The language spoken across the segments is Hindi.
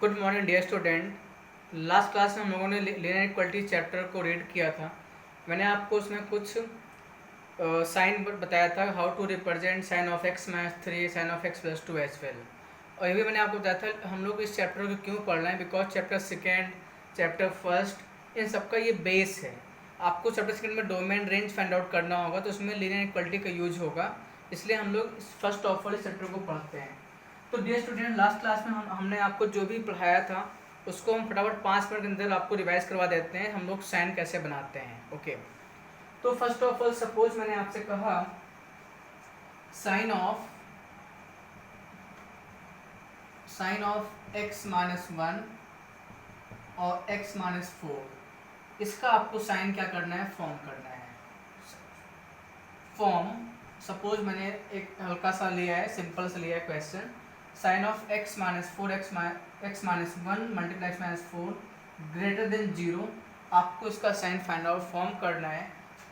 Good morning dear student. Last class में हम लोगों ने लीनियर इक्वालिटी चैप्टर को रीड किया था। मैंने आपको उसमें कुछ साइन बताया था, how to represent sign of x minus 3 sign of x plus 2 as well. और ये भी मैंने आपको बताया था हम लोग इस चैप्टर को क्यों पढ़ रहे हैं, because chapter second, chapter first, इन सबका ये बेस है। आपको चैप्टर सेकेंड में डोमेन रेंज फाइंड आउट करना होगा, तो उसमें लीनियर इक्वालिटी का यूज होगा, इसलिए हम लोग फर्स्ट ऑफ ऑल इस चैप्टर को पढ़ते हैं। तो डियर स्टूडेंट, लास्ट क्लास में हमने आपको जो भी पढ़ाया था उसको हम फटाफट 5 मिनट के अंदर आपको रिवाइज करवा देते हैं, हम लोग साइन कैसे बनाते हैं। ओके, तो फर्स्ट ऑफ ऑल सपोज मैंने आपसे कहा साइन ऑफ x माइनस 1 और x माइनस 4, इसका आपको साइन क्या करना है, फॉर्म करना है। फॉर्म सपोज मैंने एक हल्का सा लिया है, सिंपल सा लिया है question, sign of x minus 4 x minus 1 multiply x minus 4 greater than 0, आपको इसका साइन फाइंड आउट फॉर्म करना है।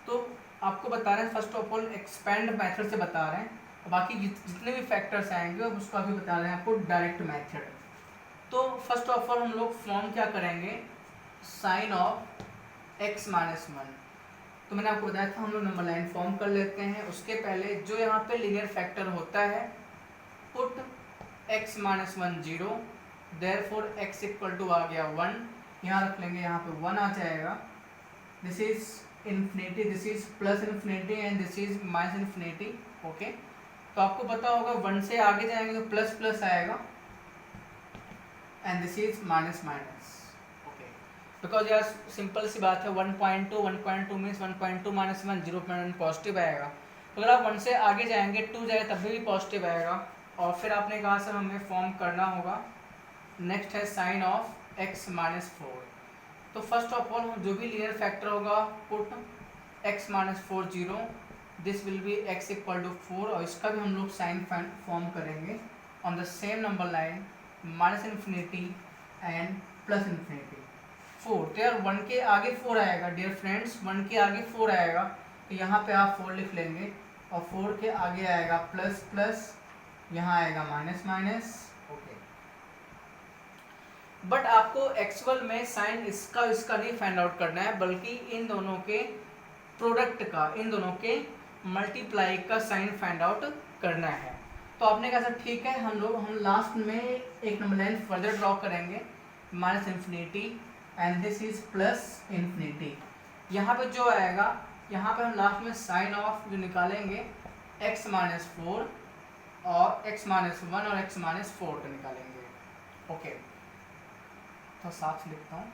तो आपको बता रहे हैं first of all expand method से बता रहे हैं, बाकी जितने भी फैक्टर्स आएंगे उसका भी बता रहे हैं आपको डायरेक्ट मेथड। तो फर्स्ट ऑफ ऑल हम लोग फॉर्म क्या करेंगे, साइन ऑफ x माइनस 1, तो मैंने आपको बताया था हम लोग नंबर लाइन फॉर्म कर लेते हैं। उसके पहले जो यहाँ पे लीनियर फैक्टर होता है, put x minus 1 0, therefore x equal to आ गया 1, यहाँ रख लेंगे, यहाँ पे 1 आ जाएगा। This is infinity, this is plus infinity and this is minus infinity. Okay, तो आपको पता होगा 1 से आगे जाएंगे तो प्लस प्लस आएगा and this is minus minus. Okay, because यार सिंपल सी बात है, 1.2 मीन्स 1.2 माइनस 1 0.1 पॉजिटिव आएगा। तो अगर आप 1 से आगे जाएंगे 2 जाएगा तब भी पॉजिटिव आएगा। और फिर आपने कहा सर हमें फॉर्म करना होगा, नेक्स्ट है साइन ऑफ x माइनस 4। तो फर्स्ट ऑफ ऑल जो भी लीनियर फैक्टर होगा, put x minus 4 0, this will be x equal to 4, और इसका भी हम लोग साइन फॉर्म करेंगे on the same number line, minus infinity and plus infinity 4। तो यार 1 के आगे 4 आएगा डियर फ्रेंड्स, 1 के आगे 4 आएगा, तो यहाँ पे आप 4 लिख लेंगे, और 4 के आगे आएगा प्लस प्लस, यहाँ आएगा माइनस माइनस। ओके, बट आपको एक्चुअल में साइन इसका नहीं फाइंड आउट करना है, बल्कि इन दोनों के प्रोडक्ट का, इन दोनों के मल्टीप्लाई का साइन फाइंड आउट करना है। तो आपने कहा सर ठीक है, हम लास्ट में एक नंबर लाइन फर्दर ड्रॉ करेंगे, minus infinity and this is plus infinity. यहाँ पे जो आएगा, यहाँ पे हम लास्ट में साइन ऑफ जो निकालेंगे x माइनस 4 और x माइनस 1 और x माइनस 4 को निकालेंगे। ओके, तो साथ लिखता हूँ,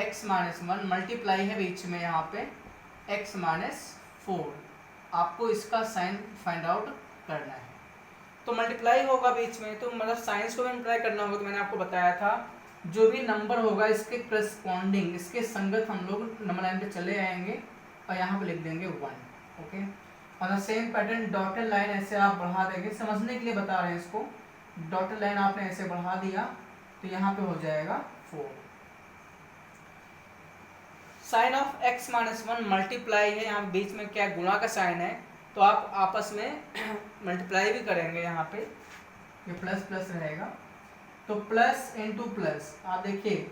x माइनस 1 मल्टीप्लाई है बीच में यहाँ पे x माइनस 4, आपको इसका साइन फाइंड आउट करना है। तो मल्टीप्लाई होगा बीच में, तो मतलब साइंस को भी मल्टीप्लाई करना होगा। तो मैंने आपको बताया था जो भी नंबर होगा इसके करस्पॉन्डिंग, इसके संगत हम लोग नंबर लाइन पे चले आएंगे और यहाँ पे लिख देंगे 1। ओके, और the same pattern dotted line ऐसे आप बढ़ा देंगे, समझने के लिए बता रहे हैं इसको। डॉटेड लाइन आपने ऐसे बढ़ा दिया तो यहाँ पे हो जाएगा 4। Sign of x minus 1 multiply है, यहाँ बीच में क्या गुणा का साइन है, तो आप आपस में मल्टीप्लाई भी करेंगे, यहाँ पे ये प्लस प्लस रहेगा, तो प्लस इंटू प्लस। आप देखिए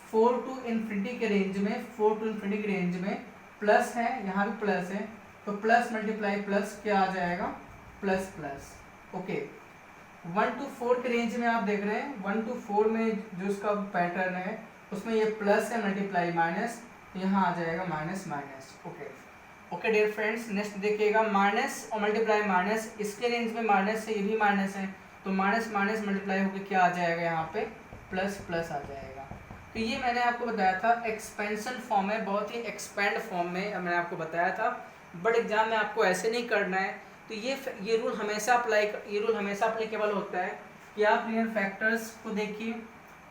4 टू इन्फिनिटी के रेंज में, 4 टू इन्फिनिटी के रेंज में प्लस है, यहाँ भी प्लस है, तो प्लस मल्टीप्लाई प्लस क्या आ जाएगा, प्लस प्लस। ओके, 1 टू 4 के रेंज में आप देख रहे हैं, 1 टू 4 में जो इसका पैटर्न है उसमें ये प्लस है मल्टीप्लाई माइनस, तो यहाँ आ जाएगा minus minus. Okay okay dear friends, next देखिएगा, माइनस और मल्टीप्लाई माइनस, इसके रेंज में माइनस है, ये भी माइनस है, तो माइनस माइनस मल्टीप्लाई होकर क्या आ जाएगा, यहाँ पे प्लस प्लस आ जाएगा। तो ये मैंने आपको बताया था एक्सपेंशन फॉर्म है, बहुत ही एक्सपेंड फॉर्म में मैंने आपको बताया था, बट एग्जाम में आपको ऐसे नहीं करना है। तो ये रूल हमेशा अप्लीकेबल होता है कि आप लीनियर फैक्टर्स को देखिए,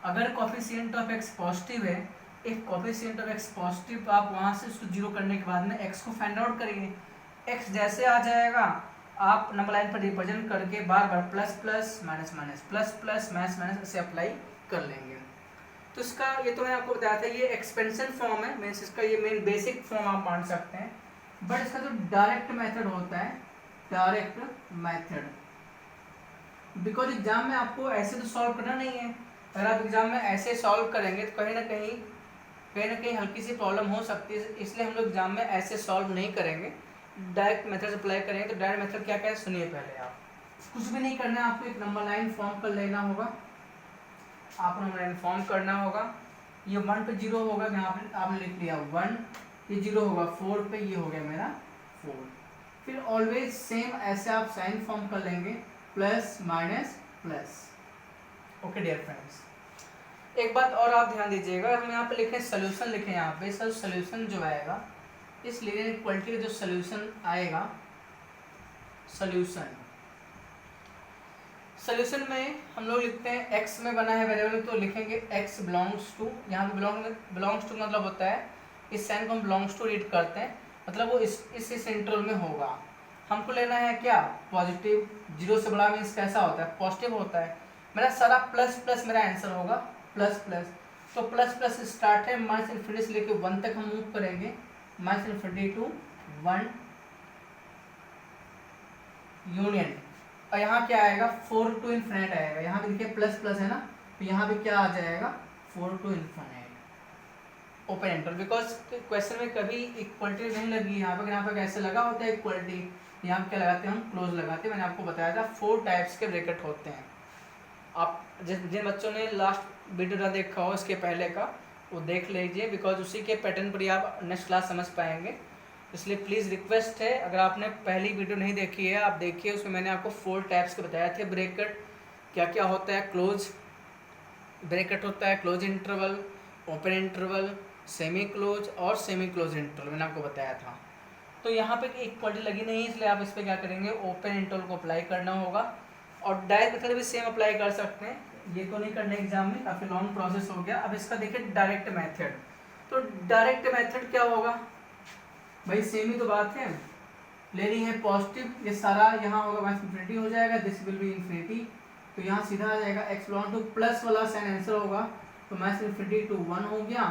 अगर कोफिशिएंट ऑफ x पॉजिटिव है, if coefficient of x positive, तो आप वहाँ से उसको जीरो करने के बाद में x को फाइंड आउट करिए। x जैसे आ जाएगा आप नंबर लाइन पर रिप्रेजेंट करके बार बार plus plus minus minus plus plus minus minus ऐसे अप्लाई कर लेंगे। तो इसका ये तो मैंने आपको बताया था, ये एक्सपेंशन फॉर्म है, मीन्स इसका ये मेन बेसिक फॉर्म आप मान सकते हैं। बट इसका जो डायरेक्ट मेथड होता है, डायरेक्ट मेथड, बिकॉज एग्जाम में आपको ऐसे तो सॉल्व करना नहीं है, अगर आप एग्जाम में ऐसे सॉल्व करेंगे तो कहीं ना कहीं हल्की सी प्रॉब्लम हो सकती है, इसलिए हम लोग एग्जाम में ऐसे सॉल्व नहीं करेंगे, डायरेक्ट मेथड अप्लाई करेंगे। तो डायरेक्ट मेथड क्या क्या है सुनिए। पहले आप कुछ भी नहीं करना है, आपको एक नंबर लाइन फॉर्म कर लेना होगा, आपको नंबर लाइन फॉर्म करना होगा। ये 1 पे 0 होगा, यहाँ पे आपने लिख लिया 1, ये 0 होगा 4 पे, ये हो गया मेरा 4। फिर ऑलवेज सेम ऐसे आप साइन फॉर्म कर लेंगे, plus minus plus. Okay dear friends, एक बात और आप ध्यान दीजिएगा, हम यहाँ पे लिखें सोल्यूशन, लिखें यहाँ पे सर सोल्यूशन जो आएगा इस लीनियर इक्वालिटी का जो सोल्यूशन आएगा, सोल्यूशन में हम लोग लिखते हैं x में बना है वेरिएबल, तो लिखेंगे x बिलोंग्स टू, यहाँ पे बिलोंग्स टू मतलब होता है इस साइन को हम बिलोंग्स टू रीड करते हैं, मतलब वो इस इंटरवल में होगा। हमको लेना है क्या, पॉजिटिव, 0 से बड़ा मीन्स कैसा होता है, पॉजिटिव होता है। मेरा सारा प्लस प्लस मेरा आंसर होगा, प्लस प्लस, तो प्लस प्लस स्टार्ट है, माइनस इन्फिनिटी से लेके 1 तक हम मूव करेंगे, माइनस इन्फिनिटी टू 1 यूनियन, और यहाँ क्या आएगा 4 टू इन्फिनिट आएगा। यहाँ पे देखिए प्लस प्लस है ना, तो यहाँ पे क्या आ जाएगा 4 to infinite open interval, because question में कभी इक्वलिटी नहीं लगी यहाँ पे, यहाँ पे कैसे लगा होता है इक्वलिटी, यहाँ पे क्या लगाते हैं हम क्लोज लगाते हैं। मैंने आपको बताया था 4 टाइप्स के ब्रैकेट होते हैं। आप जिन बच्चों ने लास्ट वीडियो ना देखा हो इसके पहले का, वो देख लीजिए, बिकॉज उसी के पैटर्न पर ही आप नेक्स्ट क्लास समझ पाएंगे। इसलिए प्लीज़ रिक्वेस्ट है, अगर आपने पहली वीडियो नहीं देखी है आप देखिए, उसमें मैंने आपको 4 टाइप्स के बताए थे ब्रैकेट क्या क्या होता है। क्लोज ब्रैकेट होता है, close interval, open interval, semi close और सेमी क्लोज इंटरवल मैंने आपको बताया था। तो यहाँ पे इक्वलिटी लगी नहीं है, इसलिए आप इस पर क्या करेंगे, ओपन इंटरवल को अप्लाई करना होगा। और डायरेक्ट मेथड भी सेम अप्लाई कर सकते हैं, ये तो नहीं करना एग्जाम में, काफ़ी लॉन्ग प्रोसेस हो गया। अब इसका देखिए डायरेक्ट मेथड, तो डायरेक्ट मेथड क्या होगा भाई, सेम ही तो बात है, लेनी है पॉजिटिव, ये सारा यहाँ होगा माइनस इन्फिनिटी हो जाएगा, दिस विल बी इन्फिनिटी, तो यहाँ सीधा आ जाएगा x बिलोंग टू प्लस वाला साइन आंसर होगा, तो माइनस इन्फिनिटी टू 1 हो गया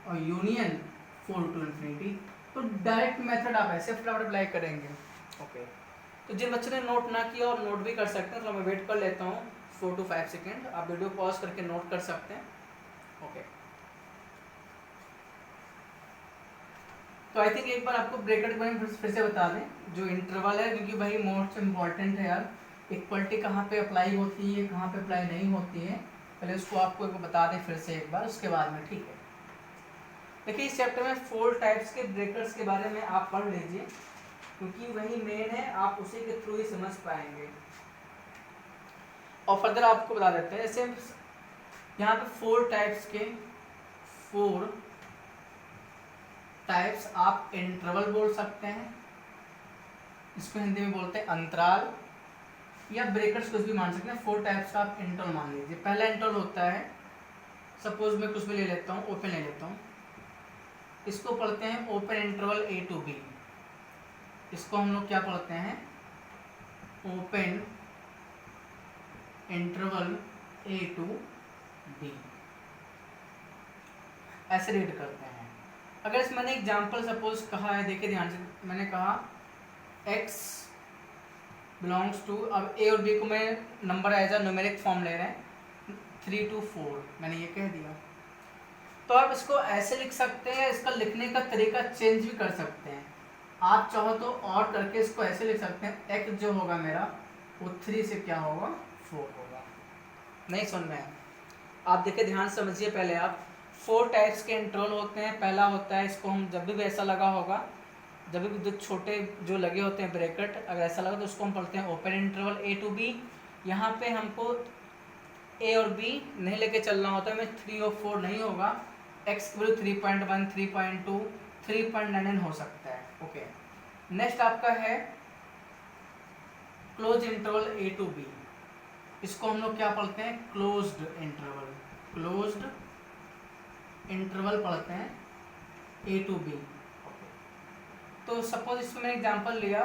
और यूनियन 4 टू इन्फिनिटी। तो डायरेक्ट मेथड आप ऐसे फटाफट अप्लाई करेंगे। ओके, तो जिन बच्चों ने नोट ना किया और नोट भी कर सकते हैं, तो मैं वेट कर लेता हूँ 4 to 5 सेकेंड, आप वीडियो पॉज करके नोट कर सकते हैं। ओके, तो आई थिंक एक बार आपको ब्रैकेट के बारे में फिर से बता दें, जो इंटरवल है, क्योंकि भाई मोस्ट इम्पॉर्टेंट है यार, इक्वलिटी कहाँ पे अप्लाई होती है कहाँ पे अप्लाई नहीं होती है, पहले उसको आपको बता दें फिर से एक बार, उसके बाद में, ठीक है। देखिए इस चैप्टर में 4 टाइप्स के ब्रैकेट्स के बारे में आप पढ़ लीजिए, क्योंकि वही मेन है, आप उसी के थ्रू ही समझ पाएंगे। और फर्दर आपको बता देते हैं, जैसे यहाँ पे 4 टाइप्स के 4 टाइप्स आप इंटरवल बोल सकते हैं, इसको हिंदी में बोलते हैं अंतराल, या ब्रैकेट्स कुछ भी मान सकते हैं। 4 टाइप्स का आप इंटरवल मान लीजिए। पहला इंटरवल होता है, सपोज मैं कुछ भी ले लेता हूँ, ओपन ले लेता हूँ, इसको पढ़ते हैं open interval A to B, इसको हम लोग क्या पढ़ते हैं, open interval A to B, ऐसे रीड करते हैं। अगर इसमें मैंने एग्जाम्पल सपोज कहा है, देखिए ध्यान से, मैंने कहा x बिलोंग्स टू, अब a और b को मैं number as a numeric form ले रहे हैं, 3 to 4 मैंने ये कह दिया। तो आप इसको ऐसे लिख सकते हैं, इसका लिखने का तरीका चेंज भी कर सकते हैं, आप चाहो तो और करके इसको ऐसे लिख सकते हैं, x जो होगा मेरा वो 3 से क्या होगा 4 होगा। नहीं सुन रहे हैं आप, देखिए ध्यान से समझिए। पहले आप 4 टाइप्स के इंटरवल होते हैं। पहला होता है, इसको हम जब भी ऐसा लगा होगा, जब भी जो छोटे जो लगे होते हैं ब्रैकेट, अगर ऐसा लगा तो उसको हम पढ़ते हैं open interval A to B। यहाँ पे हमको A और B नहीं लेके चलना होता है, में 3 और 4 नहीं होगा, x की वैल्यू 3.1, 3.2, 3.99 हो सकता है। ओके, नेक्स्ट आपका है close interval A to B, इसको हम लोग क्या पढ़ते हैं, क्लोज्ड इंटरवल, क्लोज्ड इंटरवल पढ़ते हैं A to B। तो सपोज इसमें मैंने एग्जांपल लिया,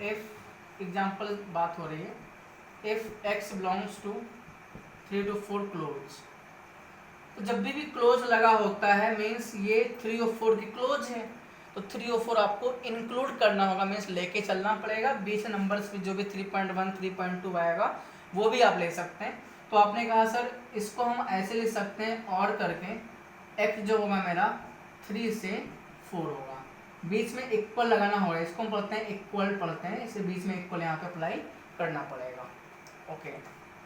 इफ एग्जांपल बात हो रही है, if x belongs to 3 to 4 close, तो जब भी क्लोज लगा होता है मीन्स ये 3 और 4 की क्लोज है, तो 3 और 4 आपको इंक्लूड करना होगा, मीन्स लेके चलना पड़ेगा। बीच नंबर्स भी जो भी 3.1, 3.2 आएगा वो भी आप ले सकते हैं। तो आपने कहा सर इसको हम ऐसे लिख सकते हैं और करके x जो होगा मेरा 3 से 4 होगा, बीच में इक्वल लगाना होगा, इसको हम पढ़ते हैं इक्वल पढ़ते हैं, इसे बीच में इक्वल यहाँ पे अप्लाई करना पड़ेगा। ओके,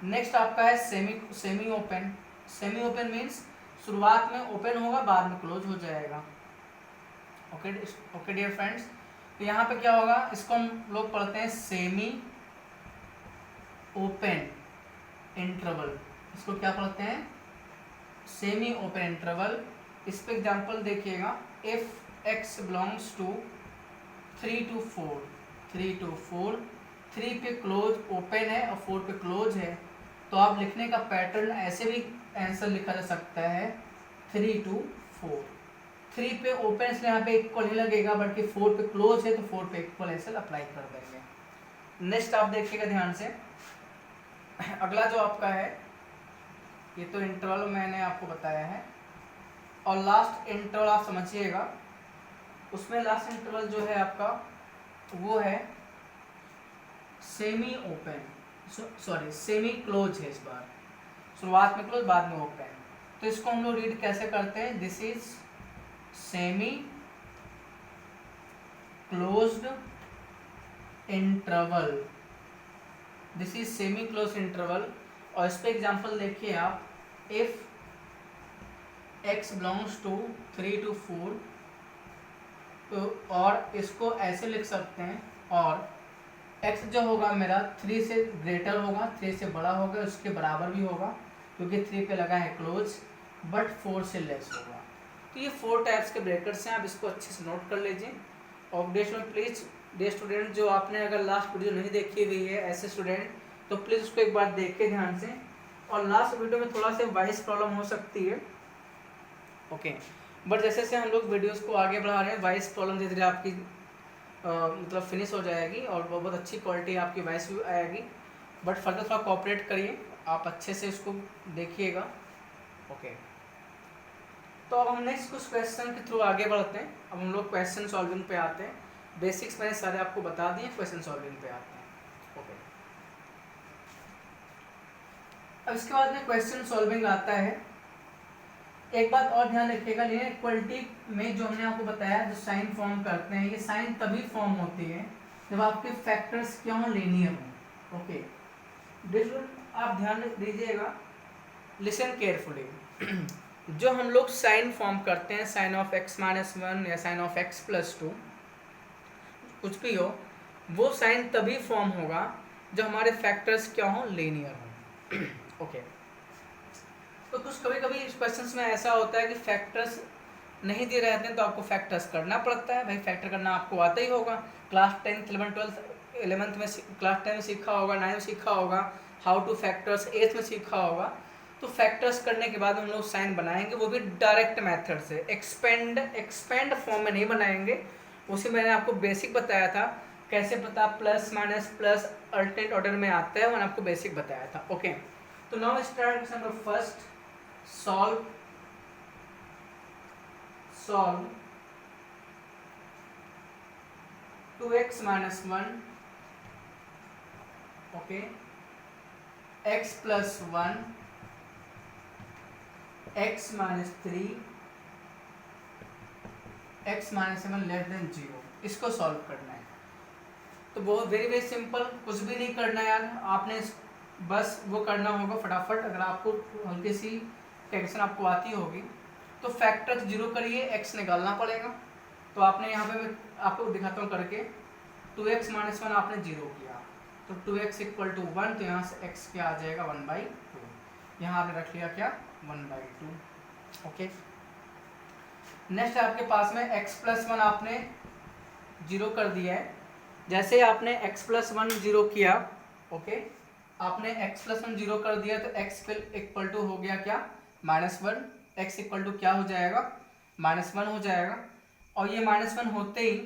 नेक्स्ट आपका है semi open. Semi open means शुरुआत में ओपन होगा बाद में क्लोज हो जाएगा। ओके डियर फ्रेंड्स, तो यहाँ पे क्या होगा, इसको हम लोग पढ़ते हैं सेमी ओपन इंटरवल। इसको क्या पढ़ते हैं, सेमी ओपन इंटरवल। इस पे एग्जांपल देखिएगा, if x belongs to 3 to 4, 3 पे क्लोज ओपन है और 4 पे क्लोज है, तो आप लिखने का पैटर्न ऐसे भी आंसर लिखा जा सकता है 3 to 4। 3 पे ओपन इसलिए यहाँ पे इक्वल ही लगेगा, बल्कि 4 पे क्लोज है तो 4 पे इक्वल ऐसे अप्लाई कर देंगे। नेक्स्ट आप देखिएगा ध्यान से, अगला जो आपका है, ये तो इंटरवल मैंने आपको बताया है, और लास्ट इंटरवल आप समझिएगा, उसमें लास्ट इंटरवल जो है आपका वो है semi open, sorry semi close है, इस बार शुरुआत में क्लोज बाद में ओपन। तो इसको हम लोग रीड कैसे करते हैं, this is semi closed interval, this is semi close interval. और इस पे एग्जांपल देखिए आप, if x belongs to 3 to 4, तो और इसको ऐसे लिख सकते हैं, और x जो होगा मेरा 3 से ग्रेटर होगा, 3 से बड़ा होगा, उसके बराबर भी होगा क्योंकि 3 पे लगा है क्लोज, बट 4 से लेस होगा। तो ये 4 टाइप्स के ब्रैकेट्स हैं, आप इसको अच्छे से नोट कर लीजिए। और प्लीज़ डे स्टूडेंट, जो आपने अगर लास्ट वीडियो नहीं देखी हुई है ऐसे स्टूडेंट, तो प्लीज़ उसको एक बार देखिए ध्यान से। और लास्ट वीडियो में थोड़ा सा वाइस प्रॉब्लम हो सकती है, ओके, बट जैसे जैसे हम लोग वीडियोस को आगे बढ़ा रहे हैं, वाइस प्रॉब्लम धीरे धीरे आपकी मतलब फिनिश हो जाएगी और बहुत अच्छी क्वालिटी आपकी वाइस भी आएगी। बट फर्दर थोड़ा कोऑपरेट करिए, आप अच्छे से इसको देखिएगा। ओके, तो अब हम नेक्स्ट कुछ क्वेश्चन के थ्रू आगे बढ़ते हैं। अब हम लोग क्वेश्चन सॉल्विंग पे आते हैं। बेसिक्स मैंने सारे आपको बता दिए, क्वेश्चन सॉल्विंग पे आते हैं। ओके, अब इसके बाद में क्वेश्चन सॉल्विंग आता है। एक बात और ध्यान रखिएगा, लीनियर इक्वलिटी में जो हमने आपको बताया, जो साइन फॉर्म करते हैं, ये साइन तभी फॉर्म होती है जब आपके फैक्टर्स क्या हो, लीनियर हो। ओके, आप ध्यान दीजिएगा, लिसन केयरफुली। जो हम लोग साइन फॉर्म करते हैं, साइन ऑफ x-1 या साइन ऑफ x+2, कुछ भी हो, वो साइन तभी फॉर्म होगा जब हमारे फैक्टर्स क्या हो, लीनियर हो। ओके, तो कुछ कभी कभी इस क्वेश्चंस में ऐसा होता है कि फैक्टर्स नहीं दिए रहते हैं, तो आपको फैक्टर्स करना पड़ता है। भाई फैक्टर करना आपको आता ही होगा, class 10th 11th 12th 11th में, क्लास 10 में सीखा होगा, 9th में सीखा होगा, हाउ टू फैक्टर्स 8th में सीखा होगा। तो फैक्टर्स करने के बाद हम लोग साइन बनाएंगे, वो भी डायरेक्ट मेथड से, एक्सपेंड फॉर्म में नहीं बनाएंगे। उसी मैंने आपको बेसिक बताया था, कैसे पता plus minus plus alternate order में आता है, मैंने आपको बेसिक बताया था। ओके, तो now start question number first, solve 2x minus 1, okay, x plus 1, x minus 3, x minus 7 less than 0, इसको सॉल्व करना है। तो बहुत वेरी सिंपल, कुछ भी नहीं करना है यार, आपने बस वो करना होगा फटाफट। अगर आपको हल्की सी कैलकुलेशन आपको आती होगी तो फैक्टर 0 करिए, x निकालना पड़ेगा। तो आपने यहाँ पे मैं आपको दिखाता हूँ करके, 2x माइनस 1 आपने 0 किया, तो 2x इक्वल टू 1, तो यहाँ से x क्या आ जाएगा 1/2, यहाँ आपने रख लिया क्या 1/2। ओके, नेक्स्ट आपके पास में x प्लस 1 आपने 0 कर दिया है। जैसे ही आपने x प्लस 1 0 किया, ओके, आपने x प्लस 1 0 कर दिया, तो x इक्वल टू हो गया क्या -1, x इक्वल टू क्या हो जाएगा -1 हो जाएगा। और ये -1 होते ही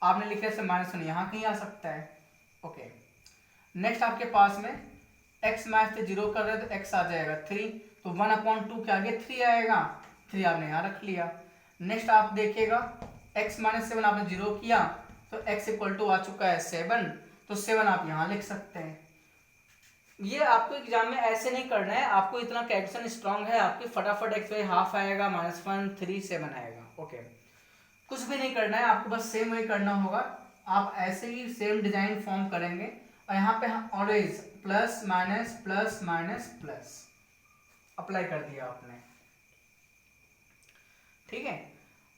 आपने लिखा से -1 यहाँ कहीं आ सकता है। ओके, नेक्स्ट आपके पास में x माइनस से 0 कर रहे हैं, तो x आ जाएगा 3, तो 1/2 के आगे 3 आएगा, 3 आपने यहाँ रख लिया। नेक्स्ट आप देखिएगा, x माइनस 7 आपने 0 किया, तो x इक्वल टू आ चुका है 7, तो 7 आप यहाँ लिख सकते हैं। ये आपको एग्जाम में ऐसे नहीं करना है, आपको इतना कैल्कुलेशन स्ट्रांग है आपकी, फटाफट एक्स बाई हाफ आएगा, -1 3 7 आएगा। ओके, कुछ भी नहीं करना है आपको, बस सेम वही करना होगा। आप ऐसे ही सेम डिजाइन फॉर्म करेंगे और यहाँ पे always plus minus plus minus plus apply कर दिया आपने, ठीक है।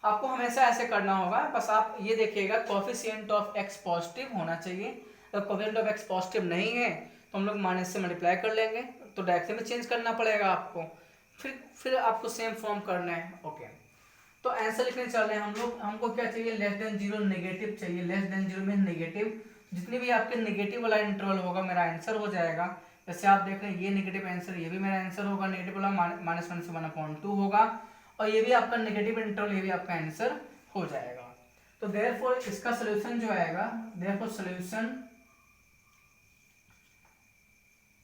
आपको हमेशा ऐसे करना होगा, बस आप ये देखिएगा कोफिशिएंट ऑफ एक्स पॉजिटिव होना चाहिए। अगर कोफिशिएंट ऑफ एक्स पॉजिटिव नहीं है तो हम लोग माइनस से मल्टीप्लाई कर लेंगे, तो डायरेक्शन में चेंज करना पड़ेगा आपको, फिर आपको सेम फॉर्म करना है। ओके, तो आंसर लिखने चल रहे हैं हम लोग। हमको क्या चाहिए, लेस देन जीरो नेगेटिव चाहिए। लेस देन जीरो में नेगेटिव, जितनी भी आपके नेगेटिव वाला इंटरवल होगा मेरा आंसर हो जाएगा। जैसे आप देख रहे हैं ये नेगेटिव आंसर, ये भी मेरा आंसर होगा नेगेटिव वाला, -1 से 1/2 होगा, और ये भी आपका नेगेटिव इंटरवल, ये भी आपका आंसर हो जाएगा। तो देयरफॉर इसका सोल्यूशन जो आएगा, देयरफॉर सोल्यूशन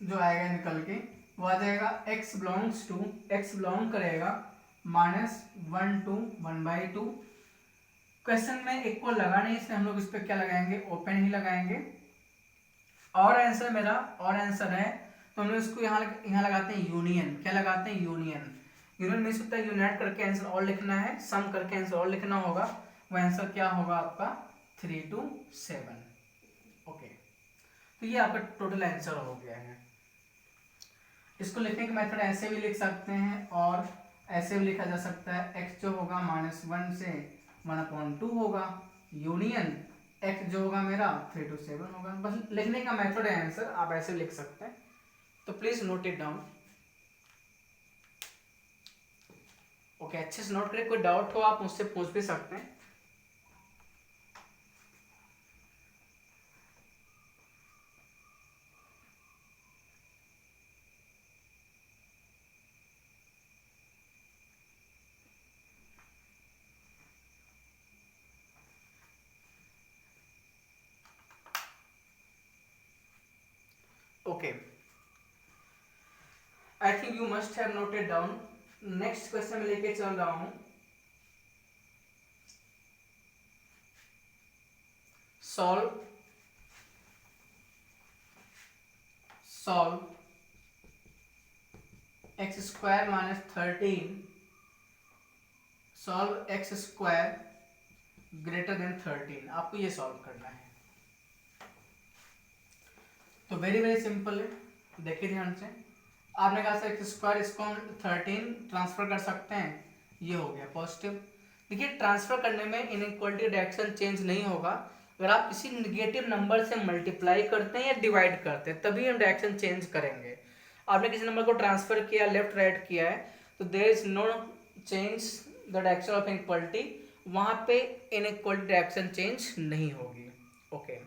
जो आएगा निकल के वो आ जाएगा x बिलोंग करेगा -1 to 1/2। क्वेश्चन में एक को लगा नहीं, इसलिए हम लोग इस पर क्या लगाएंगे, ओपन ही लगाएंगे। और आंसर मेरा और आंसर है, तो हम लोग इसको यहाँ लगाते हैं यूनियन। क्या लगाते हैं, यूनियन। यूनियन मीन्स होता है यूनाइट करके आंसर और लिखना है, सम करके आंसर और लिखना होगा। वो आंसर क्या होगा आपका 3 to 7। ओके, तो ये आपका टोटल आंसर हो गया है। इसको लिखने के मेथड ऐसे भी लिख सकते हैं और ऐसे भी लिखा जा सकता है। x जो होगा -1 से 1/2 होगा, यूनियन x जो होगा मेरा 3 to 7 होगा। बस लिखने का मेथड है आंसर, आप ऐसे लिख सकते हैं, तो please note it down. Okay, अच्छे से नोट करें, कोई डाउट हो आप मुझसे पूछ भी सकते हैं। Okay, I think you must have noted down. Next question में लेके चल रहा हूं, solve x² - 13, solve x² greater than 13। आपको ये सॉल्व करना है, तो वेरी वेरी सिंपल है। देखिए ध्यान से, आपने कहा था x² इसको हम 13 ट्रांसफर कर सकते हैं, ये हो गया पॉजिटिव। देखिए ट्रांसफर करने में इनइक्वालिटी डायरेक्शन चेंज नहीं होगा, अगर आप किसी निगेटिव नंबर से मल्टीप्लाई करते हैं या डिवाइड करते हैं तभी हम डायरेक्शन चेंज करेंगे। आपने किसी नंबर को ट्रांसफर किया, लेफ्ट राइट किया है, तो there is no change the direction of inequality, वहां पे इनइक्वालिटी डायरेक्शन चेंज नहीं होगी। ओके,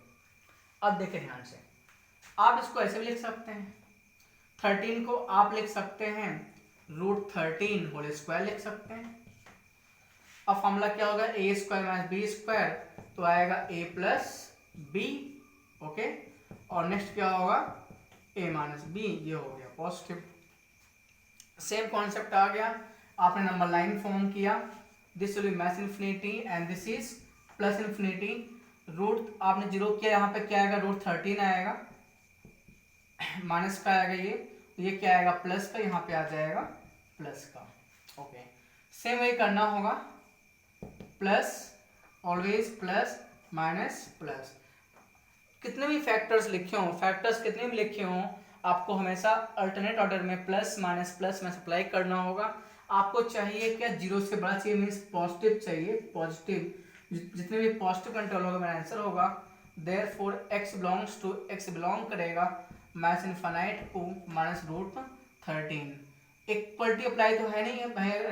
अब देखिए ध्यान से, आप इसको ऐसे भी लिख सकते हैं, 13 को आप लिख सकते हैं √13 होल स्क्वायर लिख सकते हैं। अब फॉर्मूला क्या होगा, a² - b², तो आएगा a + b। ओके, और नेक्स्ट क्या होगा, a - b, ये हो गया पॉजिटिव। सेम कॉन्सेप्ट आ गया, आपने नंबर लाइन फॉर्म किया, this will be -∞ and this is +∞। Root आपने 0 किया, यहाँ पे क्या आएगा, √13 आएगा, माइनस का आएगा ये क्या आएगा, प्लस का, यहाँ पे आ जाएगा प्लस का। ओके, सेम वही करना होगा, plus, always plus minus plus. कितने भी फैक्टर्स लिखे हों, फैक्टर्स कितने भी लिखे हों, आपको हमेशा अल्टरनेट ऑर्डर में प्लस माइनस प्लस में सप्लाई करना होगा। आपको चाहिए क्या, 0 से बड़ा चाहिए, मीन्स पॉजिटिव चाहिए, पॉजिटिव। जितने भी पॉजिटिव कंट्रोल होगा मेरा आंसर होगा। Therefore x belongs to, x belong करेगा -∞ को -√13। इक्वलिटी अप्लाई तो है नहीं,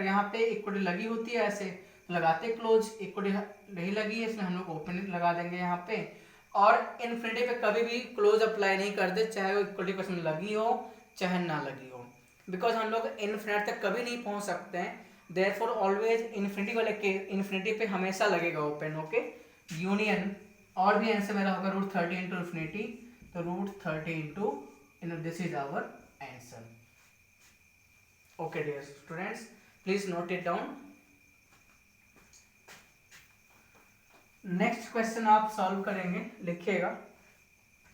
यहाँ पे इक्वलिटी लगी होती है ऐसे लगाते क्लोज, इक्वलिटी नहीं लगी है इसलिए हम लोग ओपन लगा देंगे यहाँ पे। और इन्फिनिटी पे कभी भी क्लोज अप्लाई नहीं करते, चाहे वो इक्वलिटी क्वेश्चन लगी हो चाहे ना लगी हो, बिकॉज हम लोग इन्फिनिटी तक कभी नहीं पहुंच सकते हैं। देयरफॉर ऑलवेज इन्फिनिटी वाले केस, इन्फिनिटी पे हमेशा लगेगा ओपन। ओके, यूनियन, और भी आंसर मेरा होगा √13 × इन्फिनिटी, तो √13 this is our answer. Okay dear students, please note it down. Next question आप सॉल्व करेंगे, लिखिएगा,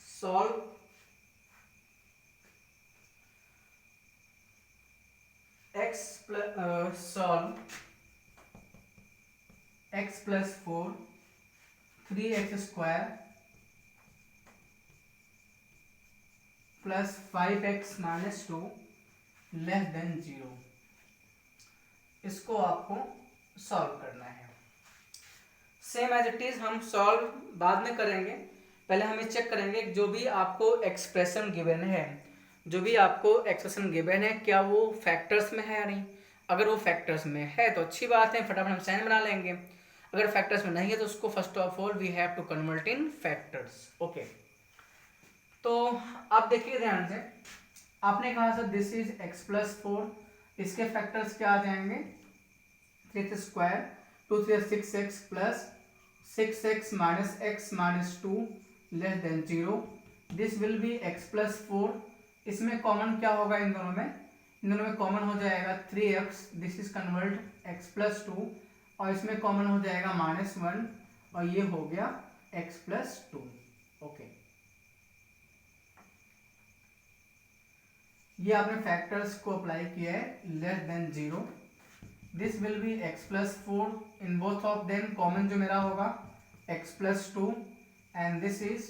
solve x plus 4 3x² plus 5x minus 2 less than 0, इसको आपको सॉल्व करना है। सेम एज इट इज हम सॉल्व बाद में करेंगे, पहले हम ये चेक करेंगे जो भी आपको एक्सप्रेशन गिवन है, क्या वो फैक्टर्स में है या नहीं। अगर वो फैक्टर्स में है तो अच्छी बात है, फटाफट हम साइन बना लेंगे। अगर फैक्टर्स में नहीं है तो उसको first of all we have to convert in factors. Okay, तो आप देखिए ध्यान से, आपने कहा sir this is x plus 4, इसके फैक्टर्स क्या आ जाएंगे 3x² 2 3 6x plus 6x minus x minus 2 less than 0, this will be x plus 4। इसमें कॉमन क्या होगा, इन दोनों में कॉमन हो जाएगा 3x, this is convert x plus 2, और इसमें कॉमन हो जाएगा -1 और ये हो गया x प्लस 2। ओके, ये आपने फैक्टर्स को अप्लाई किया है less than 0, this will be x plus 4, in both of them common जो मेरा होगा x plus 2 and this is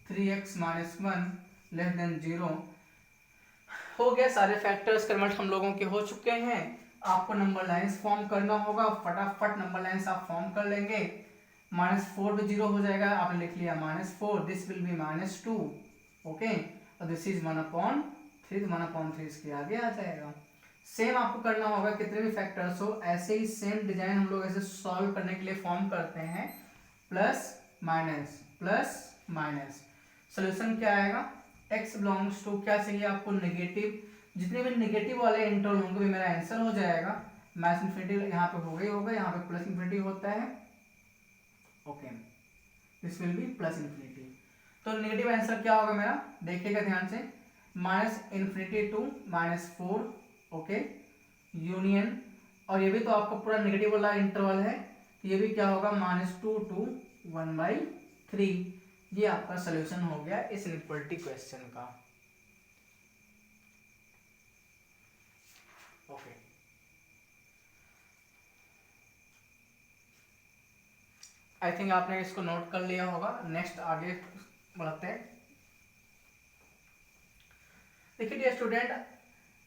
3x minus 1 less than 0। हो गया, सारे फैक्टर्स कन्वर्ट हम लोगों के हो चुके हैं। आपको नंबर लाइंस फॉर्म करना होगा, फटाफट नंबर लाइंस आप फॉर्म कर लेंगे। -4 पे 0 हो जाएगा, आपने लिख लिया -4, दिस विल बी -2। ओके, और दिस इज 1/3, 1/3 इसके आगे आ जाएगा। सेम आपको करना होगा, कितने भी फैक्टर्स हो ऐसे ही सेम डिजाइन हम लोग ऐसे सॉल्व करने के लिए फॉर्म करते हैं, प्लस माइनस। सोल्यूशन क्या आएगा, x बिलोंग्स टू क्या चाहिए आपको, नेगेटिव। जितने भी नेगेटिव वाले इंटरवल होंगे मेरा आंसर हो जाएगा। माइनस इन्फिनिटी यहाँ पे होगा, यहाँ पे प्लस इन्फिनिटी होता है। Okay, this will be plus infinity. तो नेगेटिव आंसर क्या होगा मेरा, देखिएगा ध्यान से, -∞ टू -4। ओके, यूनियन, और ये भी तो आपका पूरा नेगेटिव वाला इंटरवल है, ये भी क्या होगा -2 टू 1/3। ये आपका सॉल्यूशन हो गया इस इनइक्वालिटी क्वेश्चन का। ओके, आई थिंक आपने इसको नोट कर लिया होगा। नेक्स्ट आगे बढ़ते हैं। देखिए डियर स्टूडेंट,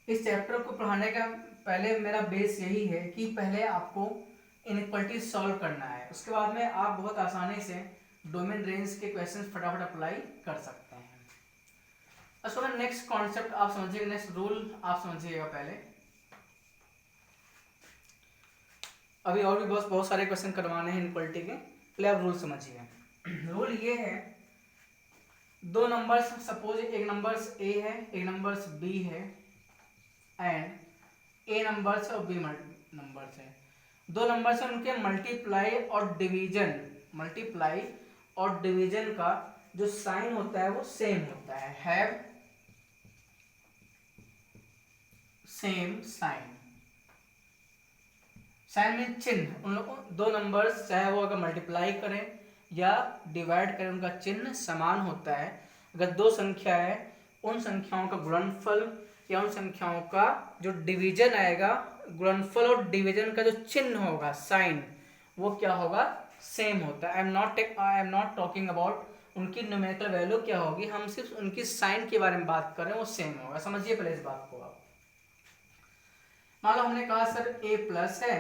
इस चैप्टर को पढ़ाने का पहले मेरा बेस यही है कि पहले आपको इनइक्वालिटी सॉल्व करना है, उसके बाद में आप बहुत आसानी से डोमेन रेंज के क्वेश्चंस फटाफट अप्लाई कर सकते हैं। अब स्टूडेंट नेक्स्ट कॉन्सेप्ट आप समझिएगा, नेक्स्ट रूल आप समझिएगा पहले। अभी और भी बहुत सारे क्वेश्चन करवाने हैं इनइक्वालिटी के, पहले आप रूल समझिए। रूल ये है, दो नंबर्स, सपोज एक नंबर्स a है, एक नंबर्स b है, एंड a नंबर्स और b नंबर्स है। दो नंबर्स हैं, उनके मल्टीप्लाई और डिवीजन का जो साइन होता है वो सेम होता है, हैव सेम साइन। साइन में चिन्ह, उन लोगों दो नंबर्स चाहे वो अगर मल्टीप्लाई करें या डिवाइड करें, उनका चिन्ह समान होता है। अगर दो संख्या है, उन संख्याओं का गुणनफल या उन संख्याओं का जो डिवीजन आएगा, गुणनफल और डिवीजन का जो चिन्ह होगा, साइन, वो क्या होगा, सेम होता है। I am not talking about उनकी न्यूमेरिकल वैल्यू क्या होगी, हम सिर्फ उनकी साइन के बारे में बात कर रहे हैं, वो सेम होगा। समझिए पहले इस बात को आप। मान लो हमने कहा सर a प्लस है